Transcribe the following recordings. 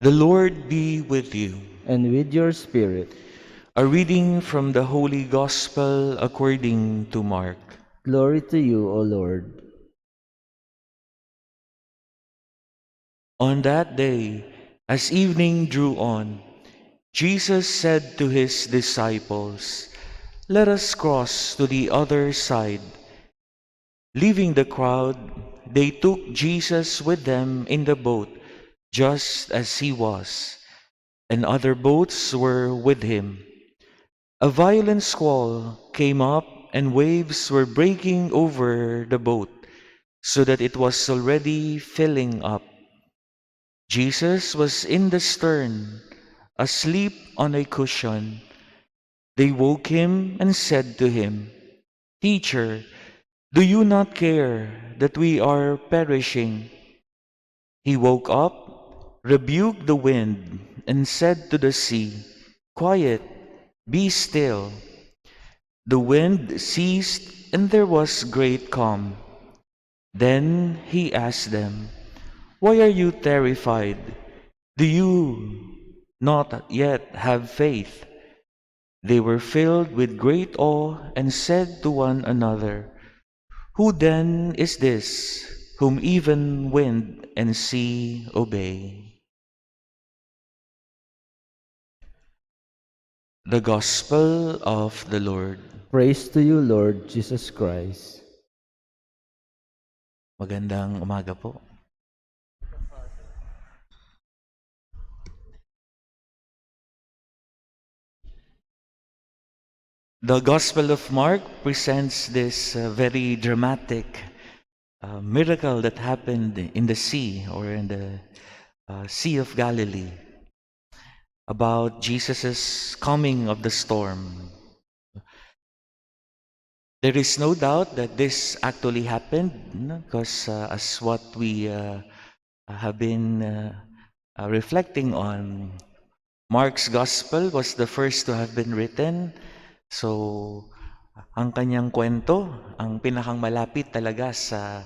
The Lord be with you. And with your spirit. A reading from the Holy Gospel according to Mark. Glory to you, O Lord. On that day, as evening drew on, Jesus said to his disciples, "Let us cross to the other side." Leaving the crowd, they took Jesus with them in the boat, just as he was, and other boats were with him. A violent squall came up, and waves were breaking over the boat, so that it was already filling up. Jesus was in the stern, asleep on a cushion. They woke him and said to him, "Teacher, do you not care that we are perishing?" He woke up, rebuked the wind, and said to the sea, "Quiet, be still." The wind ceased, and there was great calm. Then he asked them, "Why are you terrified? Do you not yet have faith?" They were filled with great awe and said to one another, "Who then is this whom even wind and sea obey?" The Gospel of the Lord. Praise to you, Lord Jesus Christ. Magandang umaga po. The Gospel of Mark presents this very dramatic miracle that happened in the sea or in the Sea of Galilee about Jesus' coming of the storm. There is no doubt that this actually happened, because as what we have been reflecting on, Mark's Gospel was the first to have been written. So, ang kanyang kwento, ang pinakang malapit talaga sa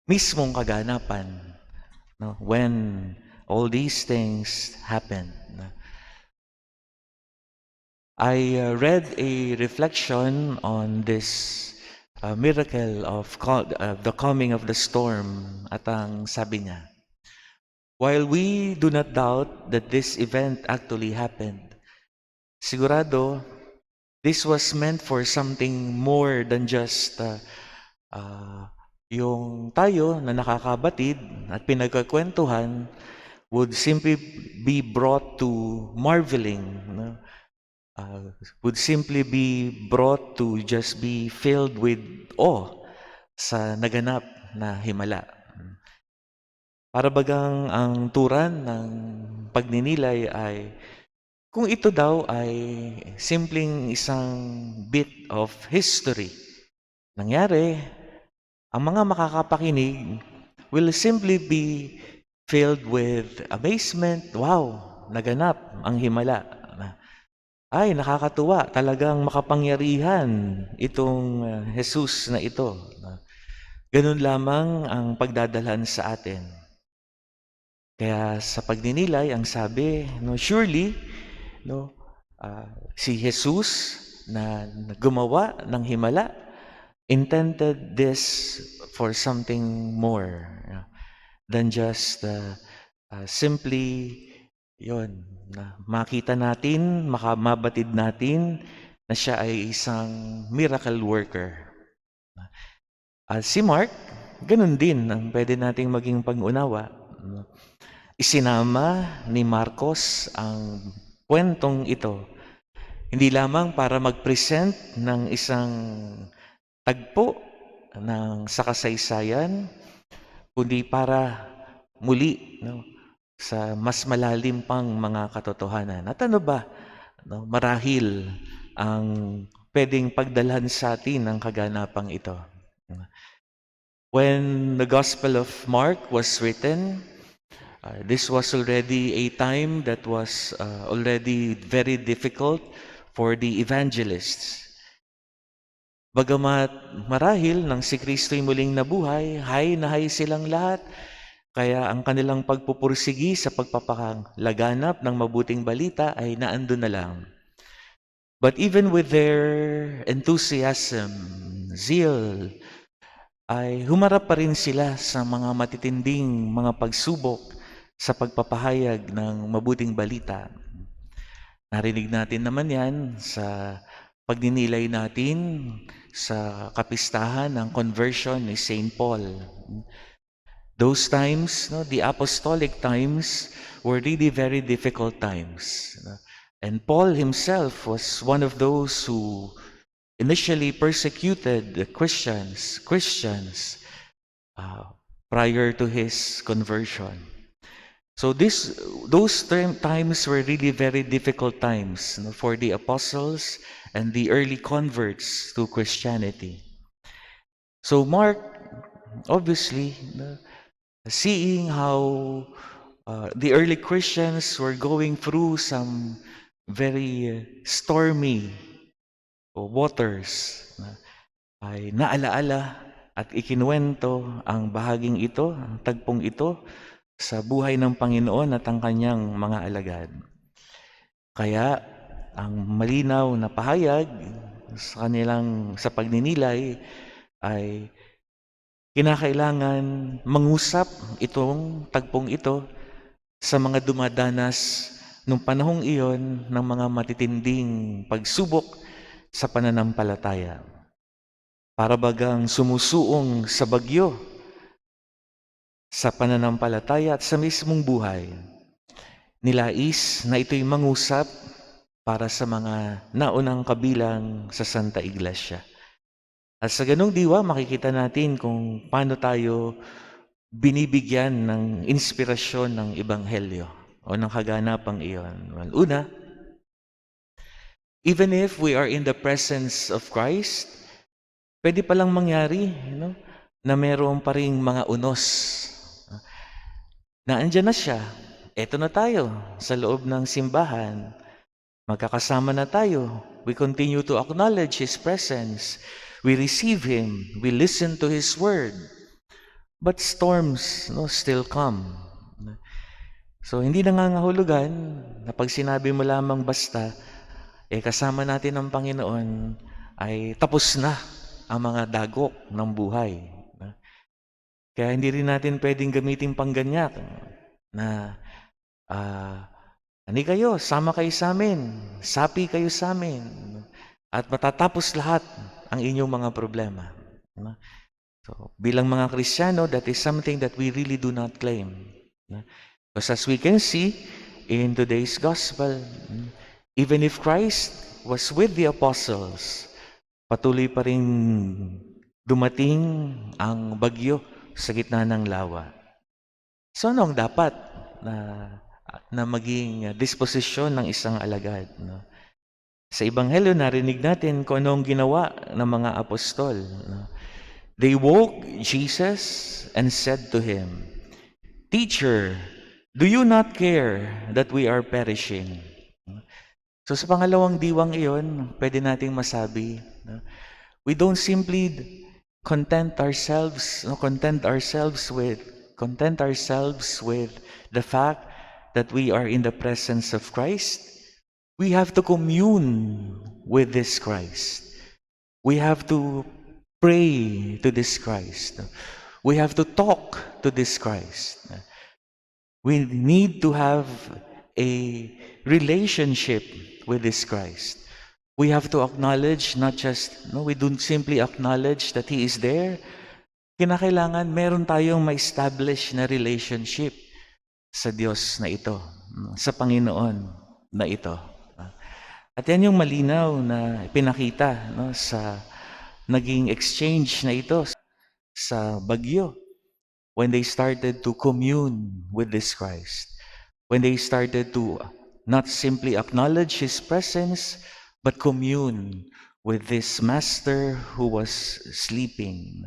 mismong kaganapan, no, when all these things happened. I read a reflection on this miracle of the coming of the storm, at ang sabi niya, while we do not doubt that this event actually happened, sigurado this was meant for something more than just yung tayo na nakakabatid at pinagkakwentuhan would simply be brought to marveling, no? Would simply be brought to just be filled with awe sa naganap na himala. Para bagang ang turan ng pagninilay ay kung ito daw ay simpleng isang bit of history. Nangyari, ang mga makakapakinig will simply be filled with amazement. Wow, naganap ang himala. Ay, nakakatuwa. Talagang makapangyarihan itong Jesus na ito. Ganun lamang ang pagdadalhan sa atin. Kaya sa pagninilay, ang sabi, no, surely, no, si Jesus na gumawa ng himala intended this for something more than just simply yon na makita natin, mabatid natin na siya ay isang miracle worker. Si Mark, ganun din ang pwede nating maging pag-unawa. Isinama ni Marcos ang kwentong ito, hindi lamang para mag-present ng isang tagpo ng sakasaysayan, kundi para muli, no, sa mas malalim pang mga katotohanan. At ano ba, no, marahil ang pwedeng pagdalhan sa atin ng kaganapang ito. When the Gospel of Mark was written, this was already a time that was already very difficult for the evangelists. Bagamat marahil nang si Kristo'y muling nabuhay, hay na hay silang lahat. Kaya ang kanilang pagpupursigi sa pagpapalaganap ng mabuting balita ay naandun na lang. But even with their enthusiasm, zeal, ay humarap pa rin sila sa mga matitinding mga pagsubok sa pagpapahayag ng mabuting balita. Narinig natin naman yan sa pagninilay natin sa kapistahan ng conversion ni Saint Paul. Those times, no, the apostolic times, were really very difficult times. And Paul himself was one of those who initially persecuted the Christians prior to his conversion. So those times were really very difficult times, for the apostles and the early converts to Christianity. So Mark, obviously, seeing how the early Christians were going through some very stormy waters, ay naalaala at ikinuwento ang bahaging ito, ang tagpong ito, sa buhay ng Panginoon at ang kanyang mga alagad. Kaya ang malinaw na pahayag sa pagninilay ay kinakailangan mangusap itong tagpong ito sa mga dumadanas nung panahong iyon ng mga matitinding pagsubok sa pananampalataya. Para bagang sumusuong sa bagyo sa pananampalataya at sa mismong buhay. Nilais na ito'y mangusap para sa mga naunang kabilang sa Santa Iglesia. At sa ganung diwa, makikita natin kung paano tayo binibigyan ng inspirasyon ng Ebanghelyo o ng kaganapang iyon. Well, una, even if we are in the presence of Christ, pwede palang mangyari, na meron pa ring mga unos. Na andyan na siya. Eto na tayo sa loob ng simbahan. Magkakasama na tayo. We continue to acknowledge His presence. We receive Him. We listen to His word. But storms still come. So hindi nangangahulugan na pag sinabi mo lamang basta, kasama natin ang Panginoon, ay tapos na ang mga dagok ng buhay. Kaya hindi rin natin pwedeng gamitin pangganyak na ani kayo, sama kayo sa amin, sapi kayo sa amin, at matatapos lahat ang inyong mga problema. So, bilang mga Kristiyano, that is something that we really do not claim. Because as we can see in today's gospel, even if Christ was with the apostles, patuloy pa rin dumating ang bagyo sa gitna ng lawa. So ano ang dapat na maging disposisyon ng isang alagad? Sa Ebanghelyo, narinig natin kung ano ang ginawa ng mga apostol. They woke Jesus and said to Him, "Teacher, do you not care that we are perishing?" So sa pangalawang diwang iyon, pwede nating masabi, we don't simply content ourselves with the fact that we are in the presence of Christ. We have to commune with this Christ. We have to pray to this Christ. We have to talk to this Christ. We need to have a relationship with this Christ. We have to acknowledge we don't simply acknowledge that He is there. Kinakailangan meron tayong ma-establish na relationship sa Diyos na ito, sa Panginoon na ito. At yan yung malinaw na pinakita sa naging exchange na ito sa bagyo when they started to commune with this Christ. When they started to not simply acknowledge His presence, but commune with this Master who was sleeping.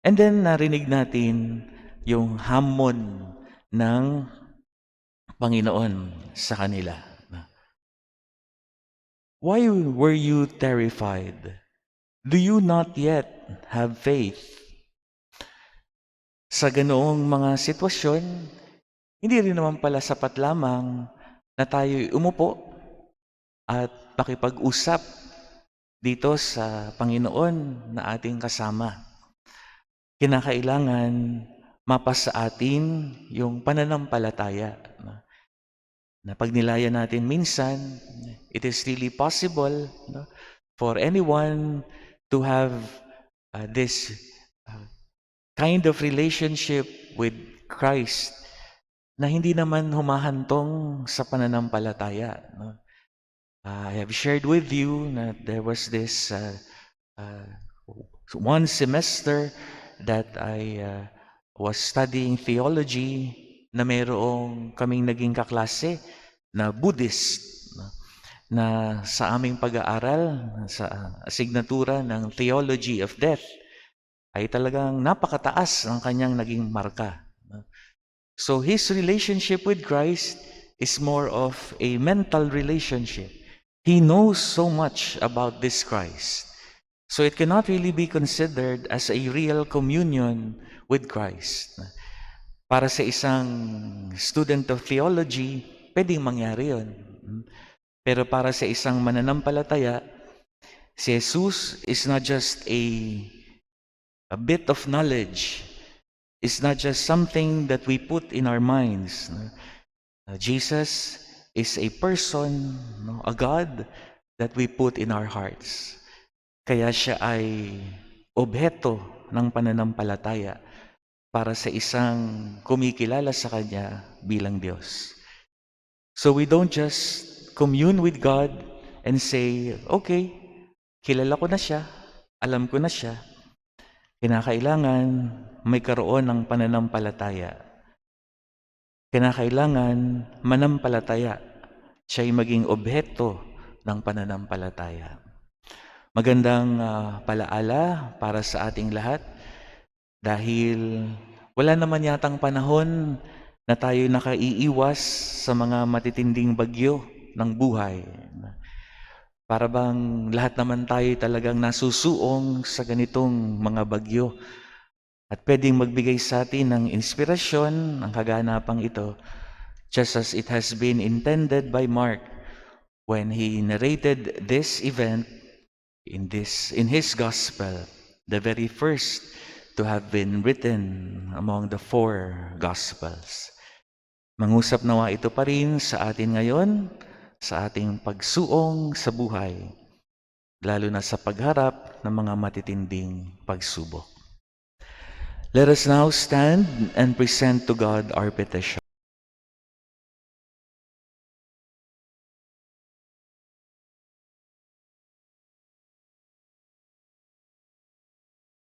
And then narinig natin yung hamon ng Panginoon sa kanila. Why were you terrified? Do you not yet have faith? Sa ganoong mga sitwasyon, hindi rin naman pala sapat lamang na tayo'y umupo at makipag-usap dito sa Panginoon na ating kasama. Kinakailangan mapasa atin yung pananampalataya. Na pag nilaya natin minsan, it is really possible, no, for anyone to have this kind of relationship with Christ na hindi naman humahantong sa pananampalataya. No? I have shared with you that there was this one semester that I was studying theology na mayroong kaming naging kaklase na Buddhist, no? Na sa aming pag-aaral sa asignatura ng Theology of Death ay talagang napakataas ang kanyang naging marka. So his relationship with Christ is more of a mental relationship. He knows so much about this Christ. So it cannot really be considered as a real communion with Christ. Para sa isang student of theology, pwedeng mangyari yun. Pero para sa isang mananampalataya, si Jesus is not just a bit of knowledge. It's not just something that we put in our minds. Jesus is a person, no, a God that we put in our hearts. Kaya siya ay obheto ng pananampalataya para sa isang kumikilala sa Kanya bilang Diyos. So we don't just commune with God and say, okay, kilala ko na siya, alam ko na siya. Kinakailangan may karoon ng pananampalataya. Kinakailangan manampalataya. Siya'y maging obheto ng pananampalataya. Magandang palaala para sa ating lahat dahil wala naman yatang panahon na tayo nakaiiwas sa mga matitinding bagyo ng buhay. Para bang lahat naman tayo talagang nasusuong sa ganitong mga bagyo at pwedeng magbigay sa atin ng inspirasyon ang kaganapang ito, just as it has been intended by Mark when he narrated this event in his gospel, the very first to have been written among the 4 gospels. Mangusap nawa ito pa rin sa atin ngayon, sa ating pagsuong sa buhay, lalo na sa pagharap ng mga matitinding pagsubok. Let us now stand and present to God our petition.